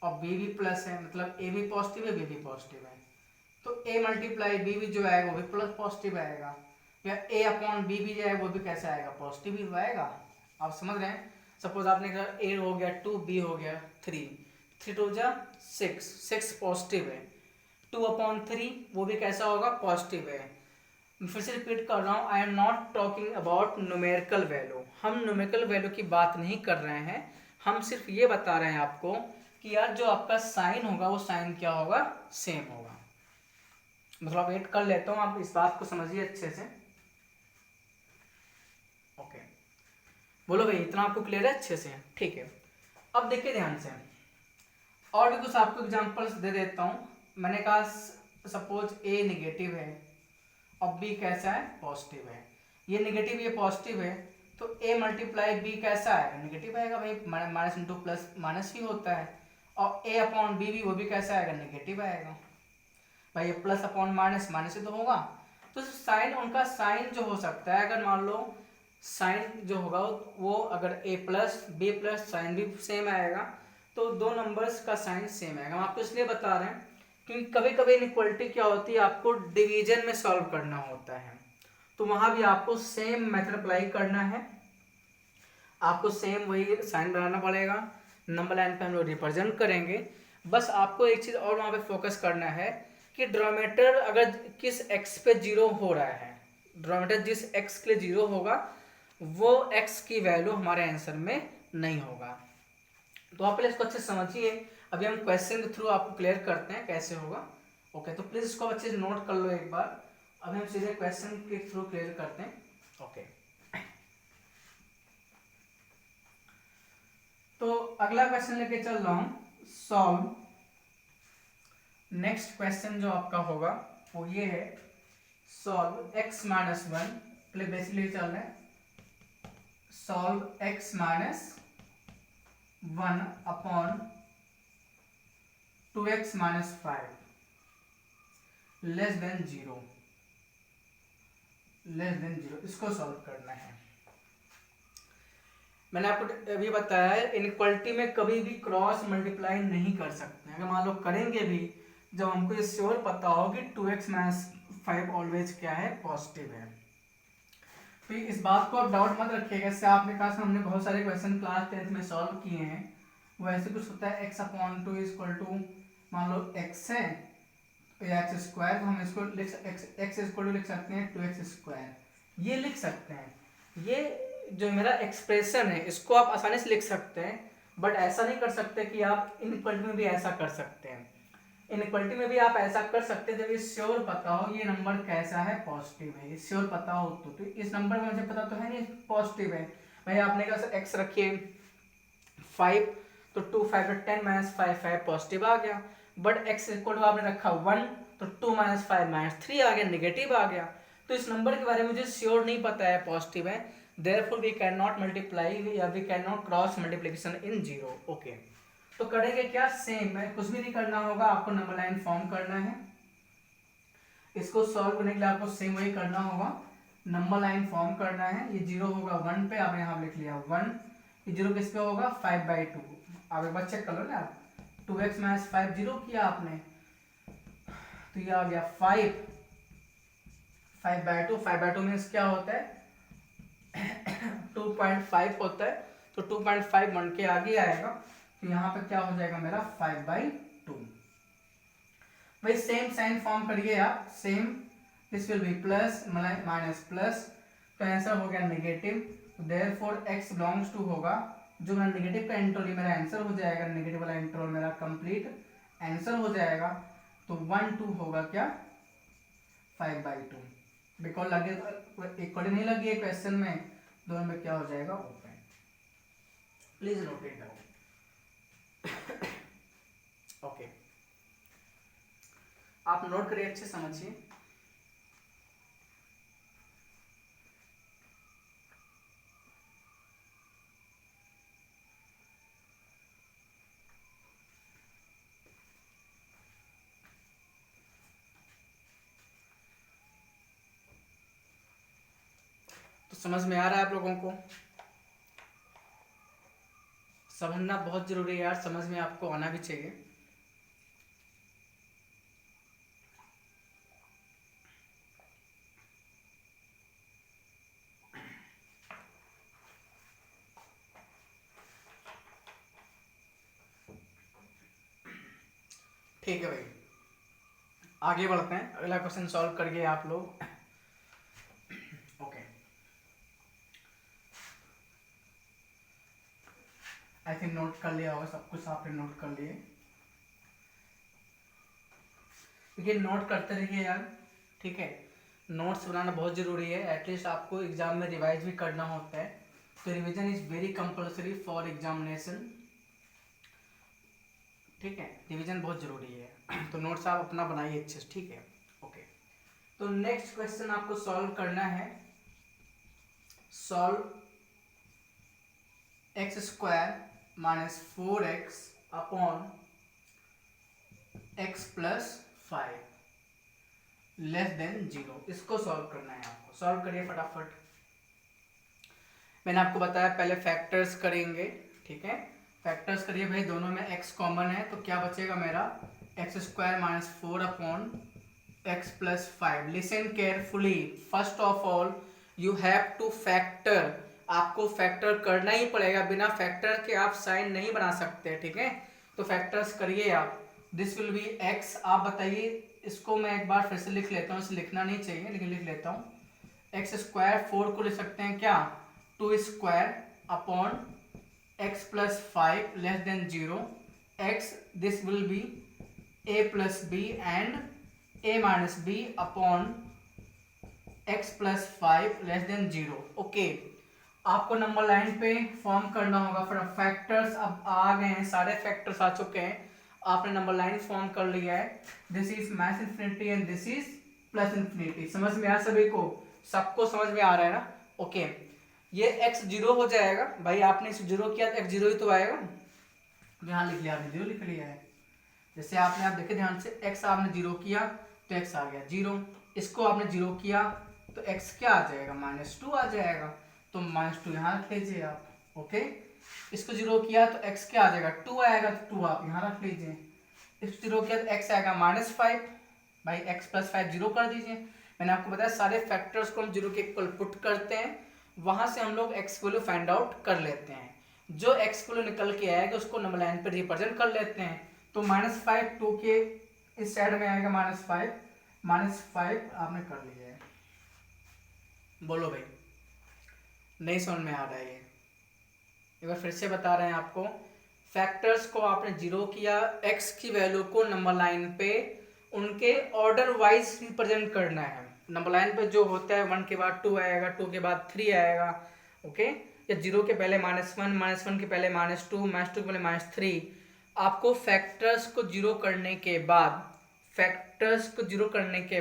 और b भी प्लस है, मतलब a भी पॉजिटिव है, b भी पॉजिटिव है, तो a मल्टीप्लाई b भी जो आएगा वो भी प्लस पॉजिटिव आएगा, या a अपॉन b भी जाएगा वो भी कैसे आएगा, पॉजिटिव ही आएगा। आप समझ रहे हैं। सपोज आपने कहा a हो गया 2, b हो गया 3, 3 2 जा 6 पॉजिटिव है, 2/3 वो भी कैसा होगा, पॉजिटिव है। फिर से रिपीट कर रहा हूँ, I am not talking about numerical value, हम न्यूमेरिकल वैल्यू की बात नहीं कर रहे हैं, हम सिर्फ ये बता रहे हैं आपको कि यार जो आपका साइन होगा वो साइन क्या होगा, सेम होगा। मतलब वेट कर लेता हूँ, आप इस बात को समझिए अच्छे से। ओके, बोलो भाई इतना आपको क्लियर है अच्छे से, ठीक है। अब देखिए ध्यान से, और भी कुछ आपको एग्जांपल्स दे देता हूँ। मैंने कहा सपोज a नेगेटिव है और b कैसा है, पॉजिटिव है। ये नेगेटिव ये पॉजिटिव है, तो a मल्टीप्लाई b कैसा आएगा, नेगेटिव आएगा भाई, माइनस इंटू प्लस माइनस ही होता है। और a अपॉन b भी वो भी कैसा आएगा, नेगेटिव आएगा भाई, ये प्लस अपॉन माइनस माइनस ही तो होगा। तो साइन, उनका साइन जो हो सकता है, अगर मान लो साइन जो होगा वो अगर a plus B plus sign भी सेम आएगा, तो दो नंबर्स का साइन सेम आएगा। हम आपको इसलिए बता रहे हैं क्योंकि कभी कभी इनइक्वालिटी क्या होती है, आपको डिवीजन में सॉल्व करना होता है, तो वहां भी आपको सेम मेथड अप्लाई करना है, आपको सेम वही साइन बनाना पड़ेगा, नंबर लाइन पे हम लोग रिप्रेजेंट करेंगे। बस आपको एक चीज़ और वहाँ पे फोकस करना है कि डिनोमिनेटर अगर किस x पे 0 हो रहा है, डिनोमिनेटर जिस x के लिए 0 होगा वो x की वैल्यू हमारे आंसर में नहीं होगा। तो आप पहले इसको अच्छे से समझिए, अभी हम क्वेश्चन के थ्रू आपको क्लियर करते हैं कैसे होगा। ओके, तो प्लीज़ इसको अच्छे से नोट कर लो एक बार, अभी हम सीधे क्वेश्चन के थ्रू क्लियर करते हैं। ओके, तो अगला क्वेश्चन लेके चल रहा हूं, सॉल्व। नेक्स्ट क्वेश्चन जो आपका होगा वो ये है, सॉल्व x माइनस वन, पहले बेसिकली चल रहे हैं, solve x minus one upon 2x minus 5 less than 0, इसको सॉल्व करना है। मैंने आपको अभी बताया है इनइक्वालिटी में कभी भी क्रॉस मल्टीप्लाई नहीं कर सकते, अगर मान लो करेंगे भी जब हमको ये श्योर पता हो कि 2x माइनस 5 ऑलवेज क्या है, पॉजिटिव है। तो इस बात को आप डाउट मत रखिएगा, इससे आपने कहा हमने बहुत सारे क्वेश्चन क्लास 10th में सॉल्व किए हैं, वो ऐसे कुछ होता है x अपॉन 2 इक्वल टू, मान लो x है या एक्स स्क्वायर, तो हम इसको x इक्वल टू लिख सकते हैं 2x स्क्वायर, ये लिख सकते हैं। ये जो मेरा एक्सप्रेशन है इसको आप आसानी से लिख सकते हैं, बट ऐसा नहीं कर सकते कि आप इनइक्वालिटी में भी ऐसा कर सकते हैं। इनइक्वालिटी में भी आप ऐसा कर सकते हैं जब ये श्योर पता हो ये नंबर कैसा है, पॉजिटिव है, ये श्योर पता हो तो इस नंबर में मुझे पता तो है नहीं पॉजिटिव है भाई, आपने कहा x रखिए 5, तो 2 5 10 माइनस 5 पॉजिटिव आ गया, बट x इक्वल टू आपने रखा 1, तो 2 माइनस 5 माइनस 3 आ गया, नेगेटिव आ गया। तो इस नंबर के बारे में मुझे श्योर नहीं पता है पॉजिटिव है, therefore we cannot multiply या we cannot cross multiplication in 0। Okay, तो करेंगे क्या, सेम है, कुछ भी नहीं करना होगा, आपको नंबर लाइन फॉर्म करना है। इसको सॉल्व करने के लिए आपको सेम वही करना होगा, नंबर लाइन फॉर्म करना है। ये 0 होगा 1 पे, आपने यहाँ लिख लिया 1, ये 0 किस पे होगा, 5/2। आप एक बार चेक कर लो ना, 2x माइनस 5 0 किया आपने, तो ये आ गया 5/2। 5/2 मीन्स क्या होता है 2.5 होता है, तो 2.5 1 के आगे आएगा, तो यहाँ पे क्या हो जाएगा मेरा 5/2। भाई सेम साइन फॉर्म करिए आप, same, this will be plus minus plus, तो आंसर हो गया negative, therefore x belongs to होगा, जो मेरा नेगेटिव का इंटरवल मेरा आंसर हो जाएगा, नेगेटिव वाला इंटरवल मेरा कंप्लीट आंसर हो जाएगा, तो 1 2 होगा क्या 5/2। बिकॉज लगे इक्वली नहीं लगी है क्वेश्चन में, दोनों में क्या हो जाएगा open. Please note it down. Okay, आप नोट करिए, अच्छे समझिए। तो समझ में आ रहा है आप लोगों को, समझना बहुत जरूरी है यार, समझ में आपको आना भी चाहिए। ठीक है भाई, आगे बढ़ते हैं, अगला क्वेश्चन सॉल्व करिए आप लोग। ओके, आई थिंक नोट कर लिया होगा सब कुछ, आपने नोट कर लिए, देखिए नोट करते रहिए यार, ठीक है, नोट्स बनाना बहुत ज़रूरी है, एटलीस्ट आपको एग्जाम में रिवाइज भी करना होता है, तो revision is very compulsory for examination, ठीक है, रिवीजन बहुत ज़रूरी है। तो नोट्स आप अपना बनाइए अच्छे से, ठीक है। ओके, तो नेक्स्ट क्वेश्चन आपको सॉल्व करना है, solve x square minus 4x upon x plus 5 less than 0। इसको सॉल्व करना है आपको। सॉल्व करिए फटाफट। मैंने आपको बताया पहले फैक्टर्स करेंगे, ठीक है। फैक्टर्स करिए भाई, दोनों में x कॉमन है तो क्या बचेगा मेरा, x square minus 4 upon x plus 5। Listen carefully, first of all you have two factor. आपको फैक्टर करना ही पड़ेगा, बिना फैक्टर के आप साइन नहीं बना सकते, ठीक है। तो फैक्टर्स करिए आप। This will be x। आप बताइए, इसको मैं एक बार फिर से लिख लेता हूँ, इसे लिखना नहीं चाहिए लेकिन लिख लेता हूँ। एक्स स्क्वायर 4 को लिख सकते हैं क्या, 2 square upon x plus 5 less than 0। x this will be a plus B and a minus B upon x plus 5 less than 0। Okay, आपको नंबर लाइन पे फॉर्म करना होगा। फिर फैक्टर्स अब आ गए हैं, सारे फैक्टर्स आ चुके हैं, आपने नंबर लाइन फॉर्म कर लिया है। This is minus infinity and this is plus infinity. समझ में आया सभी को, सबको समझ में आ रहा है ना। ओके, ये x 0 हो जाएगा भाई, आपने इसे 0 किया तो x 0 ही तो आएगा। यहाँ लिख लिया, आपने 0 लिख लिया है। जैसे आपने, आप देखे ध्यान से, x आपने 0 किया तो x आ गया 0, इसको आपने 0 किया तो x क्या आ जाएगा, -2 आ जाएगा। तो -2 यहाँ रख लीजिए आप। ओके, इसको 0 किया तो x क्या आ जाएगा, 2 आएगा, तो 2 आप यहाँ रख लीजिए। इसको 0 किया तो x आएगा -5, भाई x प्लस 5 0 कर दीजिए। मैंने आपको बताया सारे फैक्टर्स को हम 0 के इक्वल पुट करते हैं, वहां से हम लोग x वैल्यू फाइंड आउट कर लेते हैं। जो x वैल्यू निकल के आएगा उसको नंबर लाइन पे रिप्रेजेंट कर लेते हैं। तो -5 2 के इस साइड में आएगा -5 आपने कर लिया है। बोलो भाई, नहीं समझ में आ रहा है? ये एक बार फिर से बता रहे हैं आपको। फैक्टर्स को आपने 0 किया, x की वैल्यू को नंबर लाइन पे उनके ऑर्डर वाइज रिप्रेजेंट करना है। नंबर लाइन पे जो होता है 1 के बाद 2 आएगा, 2 के बाद 3 आएगा, ओके। या 0 के पहले -1, -1 के पहले -2, -2 के पहले -3। आपको फैक्टर्स को 0 करने के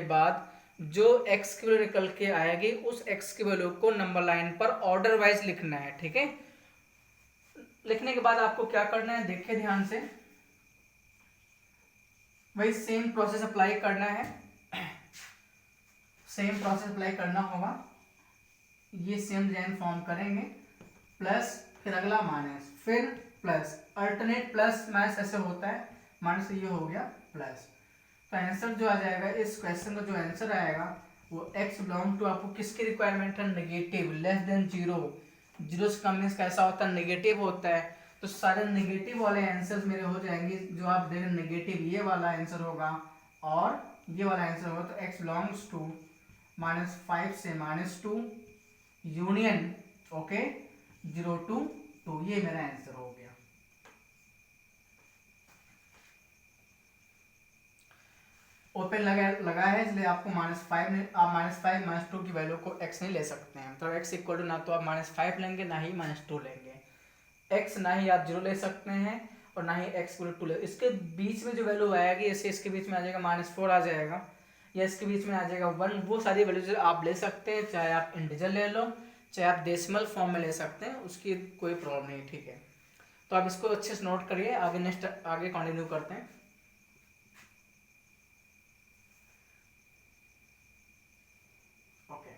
बाद, जो x की वैल्यू निकल के आएगी उस x की वैल्यू को नंबर लाइन पर ऑर्डर वाइज लिखना है, ठीक है। लिखने के बाद आपको क्या करना है, देखिए ध्यान से, वही सेम प्रोसेस अप्लाई करना है। सेम प्रोसेस अप्लाई करना होगा। ये सेम डिजाइन फॉर्म करेंगे, प्लस फिर अगला माइनस, फिर प्लस, अल्टरनेट प्लस माइनस ऐसे होता है, माइनस ये हो गया प्लस। तो आंसर जो आ जाएगा इस क्वेश्चन का, जो आंसर आएगा वो x बिलोंग टू, आपको किसकी रिक्वायरमेंट है, नेगेटिव, लेस देन 0। 0 से कम मीन्स कैसा होता है, नेगेटिव होता है। तो सारे नेगेटिव वाले आंसर्स मेरे हो जाएंगे। जो आप देख रहे नेगेटिव, ये वाला आंसर होगा और ये वाला आंसर होगा। तो x बिलोंग्स टू -5 से -2 यूनियन, ओके, 0 to 2, ये मेरा आंसर हो गया। ओपन लगा है, इसलिए आपको -5 ने, आप -5 -2 की वैल्यू को x नहीं ले सकते हैं। तो x इक्वल टू, ना तो आप -5 लेंगे ना ही -2 लेंगे। x ना ही आप 0 ले सकते हैं और ना ही x इक्वल टू ले। इसके बीच में जो वैल्यू आएगी, जैसे इसके बीच में आ जाएगा -4 आ जाएगा, या इसके बीच में आ जाएगा 1, वो सारी वैल्यूज आप ले सकते हैं। चाहे आप इंटीजर ले लो, चाहे आप डेसिमल फॉर्म में ले सकते हैं, उसकी कोई प्रॉब्लम नहीं, ठीक है। तो आप इसको अच्छे से नोट करिए, आगे नेक्स्ट आगे कंटिन्यू करते हैं। ओके,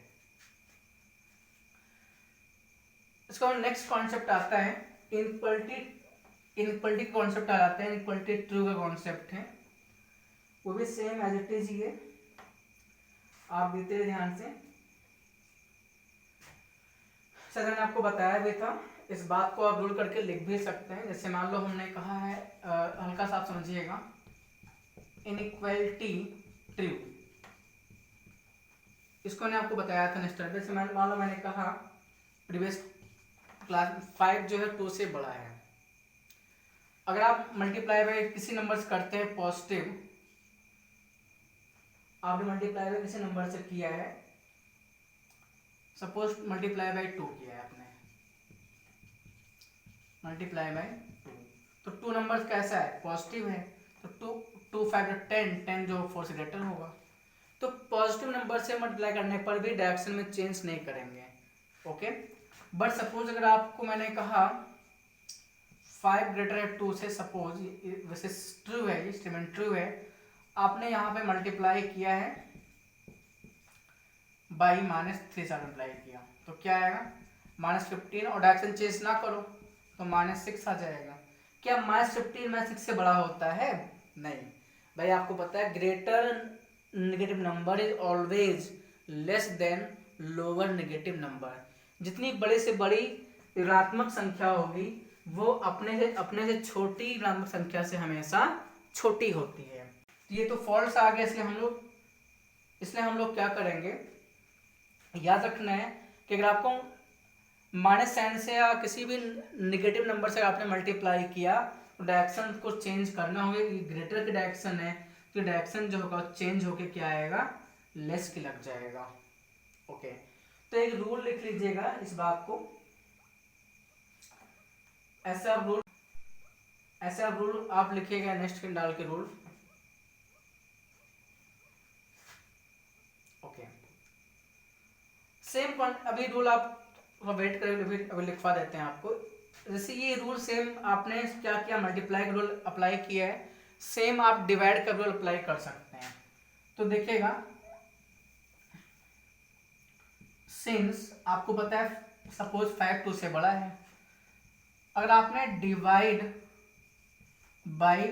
इसका नेक्स्ट कॉन्सेप्ट आता है इनइक्वालिटी कॉन्सेप्ट आ जाता है। इनइक्वालिटी ट्रू का कॉन्सेप्ट है, वो भी सेम एज इट इज ही है। आप देते हैं ध्यान से। सर मैंने आपको बताया भी था, इस बात को आप रूल करके लिख भी सकते हैं। जैसे मान लो हमने कहा है, हल्का सा आप समझिएगा, इनइक्वालिटी ट्रू, इसको मैंने आपको बताया था नेक्स्ट टाइम। जैसे मान लो मैंने कहा प्रीवियस क्लास 5 जो है 2 से बड़ा है। अगर आप मल्टीप्लाई बाय किसी नंबर से करते हैं पॉजिटिव, आपने मल्टीप्लाई बाय किसी नंबर से किया है, सपोज मल्टीप्लाई बाय 2 किया है आपने, मल्टीप्लाई बाय 2, तो 2 नंबर कैसा है, पॉजिटिव है। तो 2 5 10 जो 4 से ग्रेटर होगा। तो पॉजिटिव नंबर से मल्टीप्लाई करने पर भी डायरेक्शन में चेंज नहीं करेंगे, ओके। बट सपोज अगर आपको मैंने कहा 5 ग्रेटर है 2 से, सपोज वैसे ट्रू है, ये स्टेटमेंट ट्रू है, आपने यहाँ पे मल्टीप्लाई किया है बाई -3 से मल्टीप्लाई किया, तो क्या आएगा -15, और डायरेक्शन चेंज ना करो तो -6 आ जाएगा। क्या -15 -6 से बड़ा होता है? नहीं भाई, आपको पता है greater negative number is always less than lower negative number. जितनी बड़ी से बड़ी ऋणात्मक संख्या होगी वो अपने से छोटी ऋणात्मक संख्या से हमेशा छोटी होती है। ये तो फॉल्स आ गया, इसलिए हम लोग क्या करेंगे, याद रखना है कि अगर आपको माइनस साइन से या किसी भी नेगेटिव नंबर से आपने मल्टीप्लाई किया तो डायरेक्शन को चेंज करना होगा। ये ग्रेटर की डायरेक्शन है तो डायरेक्शन जो होगा चेंज होके क्या आएगा, लेस की लग जाएगा। ओके, तो एक रूल लिख लीजिएगा इस बात को, ऐसा रूल आप लिखिएगा नेक्स्ट डाल के रूल। ओके, सेम अभी रूल आप वेट करें, अभी लिखवा देते हैं आपको। जैसे ये रूल सेम आपने क्या किया, मल्टीप्लाई का रूल अप्लाई किया है, सेम आप डिवाइड का रूल अप्लाई कर सकते हैं। तो देखिएगा, सिंस आपको पता है सपोज 5 2 से बड़ा है, अगर आपने डिवाइड बाय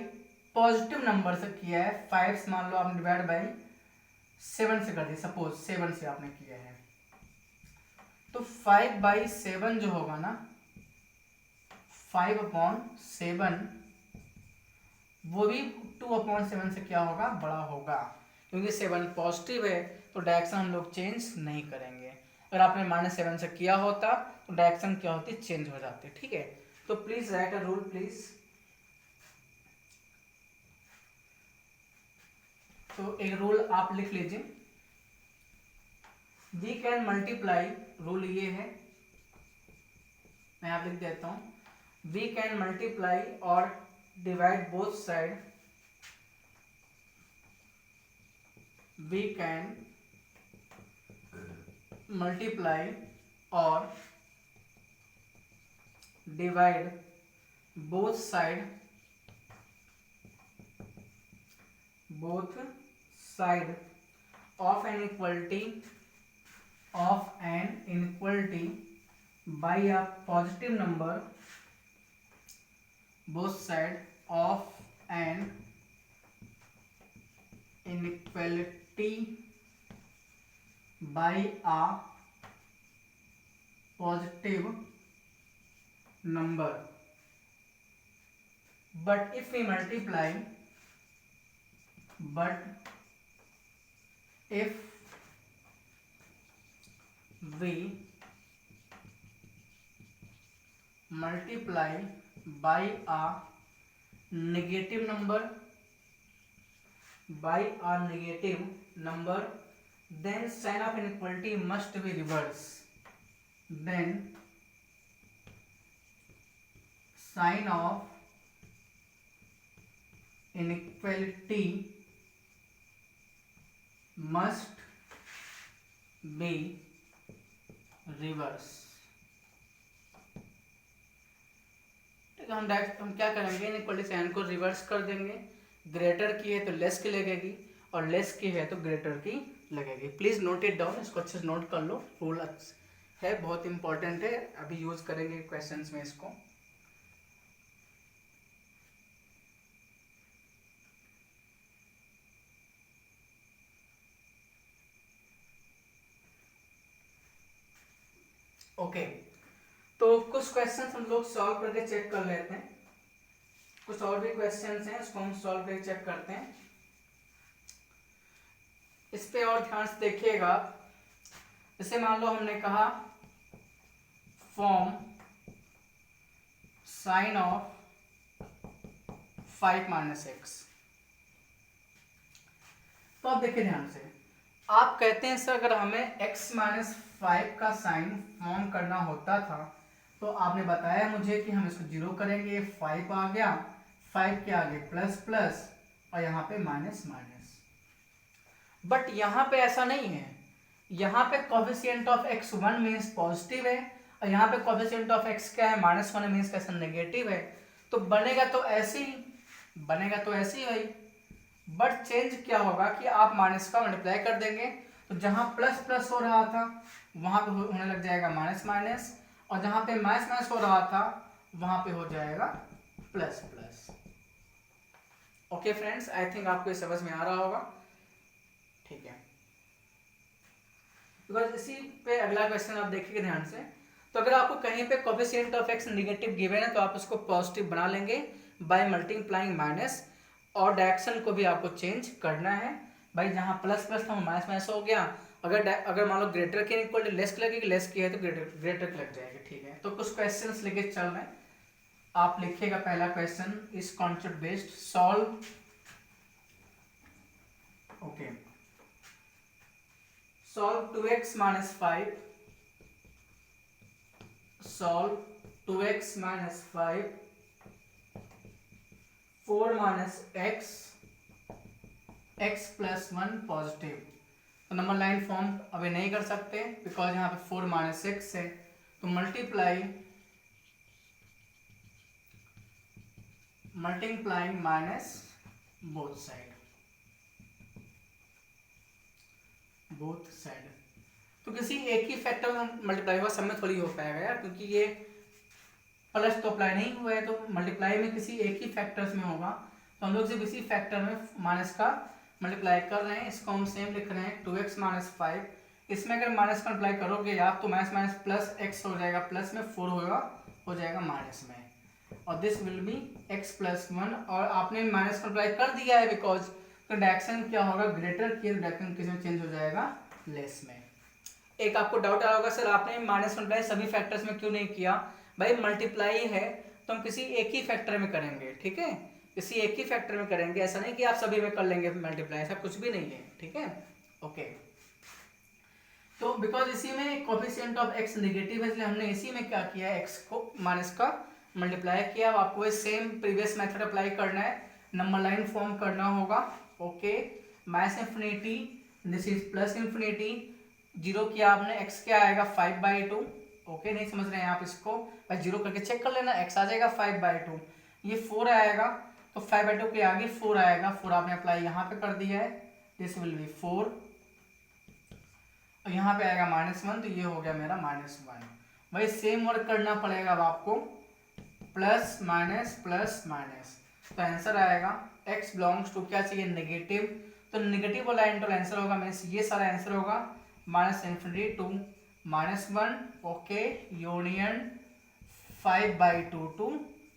पॉजिटिव नंबर से किया है, 5 मान लो आपने डिवाइड बाय 7 से कर दिया, सपोज 7 से आपने किया है, तो 5/7 जो होगा ना, 5/7 वो भी 2/7 से क्या होगा, बड़ा होगा, क्योंकि 7 पॉजिटिव है तो डायरेक्शन हम लोग चेंज नहीं करेंगे। अगर आपने -7 से किया होता तो डायरेक्शन क्या होती, चेंज हो जाती। ठीक है, तो please right a rule please. तो एक रूल आप लिख लीजिए, वी कैन मल्टीप्लाई, रूल ये है, मैं आप लिख देता हूं, वी कैन मल्टीप्लाई और divide both side, we can multiply और divide both side of an inequality by a positive number, both side of an inequality by a positive number, but if we multiply, by a negative number, then sign of inequality must be reverse. Then sign of inequality must be reverse. हम क्या करेंगे, इनइक्वालिटी साइन को रिवर्स कर देंगे, ग्रेटर की है तो लेस की लगेगी और लेस की है तो ग्रेटर की लगेगी। प्लीज नोट इट डाउन, इसको अच्छे से नोट कर लो, रूल है बहुत इंपॉर्टेंट है, अभी यूज करेंगे क्वेश्चंस में इसको। ओके, तो कुछ क्वेश्चंस हम लोग सॉल्व करके चेक कर लेते हैं, कुछ और भी क्वेश्चंस हैं उसको हम सॉल्व करके चेक करते हैं। इस पे और ध्यान से देखिएगा, जैसे मान लो हमने कहा फॉर्म साइन ऑफ 5 - x, तो आप देखिए ध्यान से, आप कहते हैं सर अगर हमें x - 5 का साइन फॉर्म करना होता था तो आपने बताया मुझे कि हम इसको 0 करेंगे, 5 आ गया, 5 के आगे प्लस प्लस और यहाँ पे माइनस माइनस, बट यहाँ पे ऐसा नहीं है, यहाँ पे coefficient of x 1 means positive है और यहाँ पे कोफिशिएंट ऑफ x क्या है, -1 मीन्स कैसा नेगेटिव है। तो बनेगा तो ऐसे ही, बनेगा तो ऐसे ही भाई, बट चेंज क्या होगा कि आप माइनस का मल्टीप्लाई कर देंगे, तो जहां प्लस प्लस हो रहा था वहां पे होने लग जाएगा माइनस माइनस, और जहां पे माइनस माइनस हो रहा था वहां पे हो जाएगा plus plus. Okay friends, I think आपको ये समझ में आ रहा होगा, ठीक है। बिकॉज इसी पे अगला क्वेश्चन आप देखिए ध्यान से, तो अगर आपको कहीं पे coefficient of x negative given है तो आप उसको पॉजिटिव बना लेंगे बाय मल्टीप्लाइंग माइनस, और डायरेक्शन को भी आपको चेंज करना है भाई, जहां प्लस प्लस था माइनस माइनस हो गया, अगर मान लो ग्रेटर के इक्वल लेस लगेगी, लेस की है तो ग्रेटर लग जाएगी, ठीक है। तो कुछ क्वेश्चंस लेके चल रहे हैं, आप लिखिएगा पहला क्वेश्चन इस concept based solve, okay, solve 2x minus 5, solve 2x minus 5, 4 minus x, x plus 1 positive. तो नंबर लाइन फॉर्म अभी नहीं कर सकते बिकॉज यहाँ पे 4 माइनस एक्स है, तो मल्टीप्लाइंग माइनस बोथ साइड, तो किसी एक ही फैक्टर में मल्टीप्लाई हुआ, सब में थोड़ी हो पाएगा यार, क्योंकि ये प्लस तो अप्लाई नहीं हुआ है, तो मल्टीप्लाई में किसी एक ही फैक्टर्स में होगा, तो हम लोग सिर्फ इसी फैक्टर में माइनस का मल्टीप्लाई कर रहे हैं, इसको हम सेम लिख रहे हैं 2x माइनस 5, इसमें अगर माइनस का मल्टीप्लाई करोगे आप तो माइनस माइनस प्लस एक्स हो जाएगा, प्लस में 4 हो जाएगा माइनस में, और this will be x plus 1, और आपने माइनस मल्टीप्लाई कर दिया है बिकॉज, तो डायरेक्शन क्या होगा, ग्रेटर की डायरेक्शन किस में चेंज हो जाएगा, लेस में। एक आपको डाउट आया होगा सर आपने माइनस मल्टीप्लाई सभी फैक्टर्स में क्यों नहीं किया, भाई मल्टीप्लाई है तो हम किसी एक ही फैक्टर में करेंगे, ठीक है, किसी एक ही फैक्टर में करेंगे, ऐसा नहीं कि आप सभी में कर लेंगे मल्टीप्लाई, ऐसा कुछ भी नहीं है, ठीक है, ओके। तो बिकॉज इसी में कोएफिशिएंट ऑफ x नेगेटिव है, इसलिए हमने इसी में क्या किया, x को माइनस का मल्टीप्लाई किया। अब आपको सेम प्रीवियस मेथड अप्लाई करना है, नंबर लाइन फॉर्म करना होगा, okay, minus infinity this is plus infinity, zero किया आपने, x क्या आएगा 5/2, ओके, नहीं समझ रहे हैं आप इसको, बस जीरो करके चेक कर लेना, x आ जाएगा 5/2, ये 4 आएगा, तो 5/2 के आगे 4 आएगा, 4 आपने अप्लाई यहाँ पे कर दिया है, दिस विल बी 4, और यहाँ पे आएगा -1, तो ये हो गया मेरा -1। भाई सेम वर्क करना पड़ेगा अब आपको, प्लस माइनस, तो आंसर आएगा x बिलोंग्स टू क्या चाहिए, नेगेटिव, तो नेगेटिव वाला इंटरवल आंसर होगा, मीन्स ये सारा आंसर होगा -∞ to -1, okay, union 5/2 to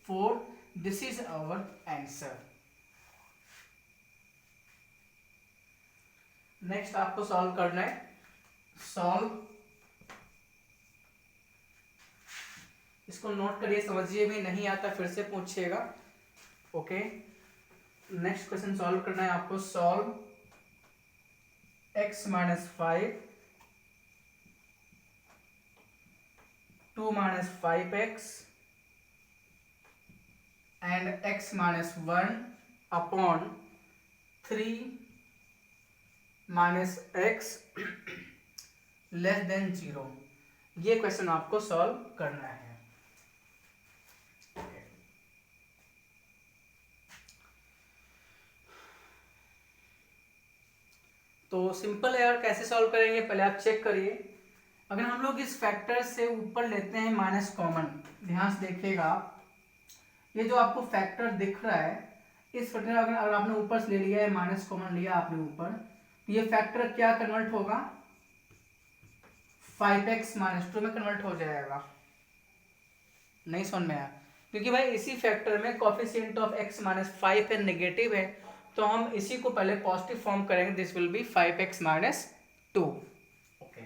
4, this is our answer. Next आपको सॉल्व करना है, सॉल्व, इसको नोट करिए, समझिए, भी नहीं आता फिर से पूछिएगा, ओके। नेक्स्ट क्वेश्चन सॉल्व करना है आपको, solve x minus 5, 2 minus 5x and x minus 1 upon 3 minus x less than 0, ये क्वेश्चन आपको सॉल्व करना है। तो सिंपल है यार, कैसे सॉल्व करेंगे पहले आप चेक करिए। अगर हम लोग इस फैक्टर से ऊपर लेते हैं माइनस कॉमन, ध्यान से देखिएगा, ये जो आपको फैक्टर दिख रहा है, इस फैक्टर अगर आपने ऊपर से ले लिया है, माइनस कॉमन लिया आपने ऊपर, तो ये फैक्टर क्या कन्वर्ट होगा, 5x - 2 में कन्वर्ट हो जाएगा। नहीं समझ में आया, क्योंकि भाई इसी फैक्टर में कोएफिशिएंट ऑफ x - 5 है, नेगेटिव है, तो हम इसी को पहले पॉजिटिव फॉर्म करेंगे, this will B 5x - 2, okay,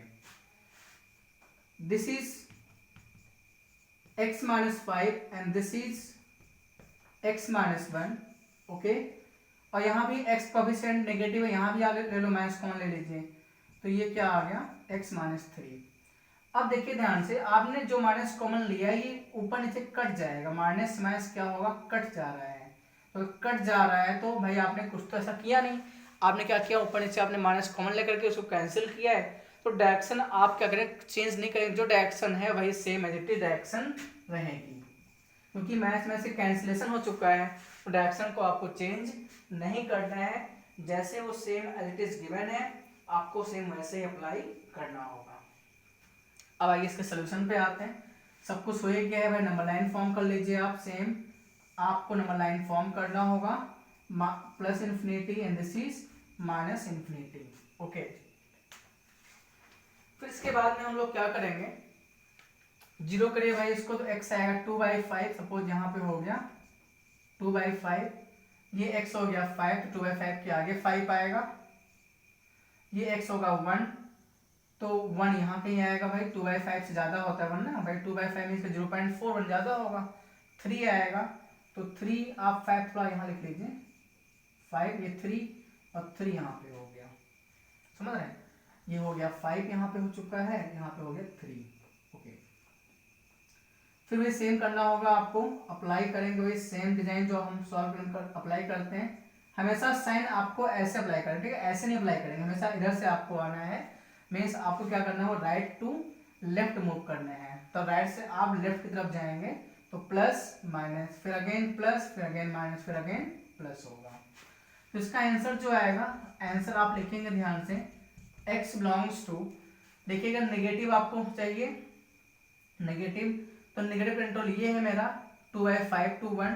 this is x - 5 and this is x - 1, okay, और यहाँ भी x कोएफिशिएंट नेगेटिव है, यहाँ भी आगे ले लो, माइनस कॉमन ले लीजिए, तो ये क्या आ गया, x - 3। अब देखिए ध्यान से, आपने जो माइनस कॉमन लिया है ये ऊपर नीचे कट जाएगा, माइनस माइनस क्या होगा, कट जा रहा है, तो कट जा रहा है, तो भाई आपने कुछ तो ऐसा किया नहीं, आपने क्या किया, ऊपर नीचे आपने माइनस कॉमन लेकर के उसको कैंसिल किया है, तो डायरेक्शन आप क्या करें, चेंज नहीं करेंगे, जो डायरेक्शन है वही same as it is direction रहेगी, क्योंकि मैथ में से कैंसिलेशन हो चुका है तो डायरेक्शन को आपको चेंज नहीं करना है, जैसे वो same as it is given है आपको सेम वैसे ही अप्लाई करना होगा। अब आइए इसके सोल्यूशन पे आते हैं। सब कुछ हो ही गया है भाई, नंबर लाइन फॉर्म कर लीजिए आप। सेम आपको नंबर लाइन फॉर्म करना होगा, plus infinity and this is minus infinity. Okay, फिर इसके बाद में हम लोग क्या करेंगे, जीरो करिए भाई इसको तो x आएगा 2/5, सपोज यहाँ पे हो गया 2/5, ये x हो गया 5 तो 2/5 के आगे 5 आएगा, ये x होगा 1 तो 1 यहाँ कहीं आएगा भाई, 2/5 से ज़्यादा होता है 1 ना भाई, 2/5 मीन्स 0.4 ज़्यादा होगा, 3 आएगा तो 3 आप 5 थोड़ा यहाँ लिख लीजिए 5, ये 3 और 3 यहाँ पे हो गया, समझ रहे हैं, ये हो गया 5 यहाँ पे हो चुका है, यहाँ पे हो गया 3। ओके, फिर वही सेम करना होगा आपको, अप्लाई करेंगे वही सेम डिजाइन जो हम सॉल्व कर अप्लाई करते हैं। हमेशा साइन आपको ऐसे अप्लाई करें, ठीक है, ऐसे नहीं अप्लाई करेंगे, हमेशा इधर से आपको आना है, मीन्स आपको क्या करना है वो राइट टू लेफ्ट मूव करने हैं, तो राइट से आप लेफ्ट की तरफ जाएंगे तो प्लस माइनस फिर अगेन प्लस फिर अगेन माइनस फिर अगेन प्लस होगा। तो इसका आंसर जो आएगा, आंसर आप लिखेंगे ध्यान से, x बिलोंग्स टू, देखिएगा नेगेटिव आपको चाहिए, नेगेटिव तो नेगेटिव कंट्रोल ये है मेरा 2/5 to 1,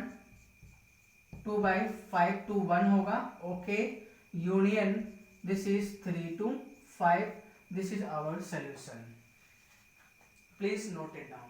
2/5 to 1 होगा। Okay, union this is 3 to 5, this is our solution, please note it down.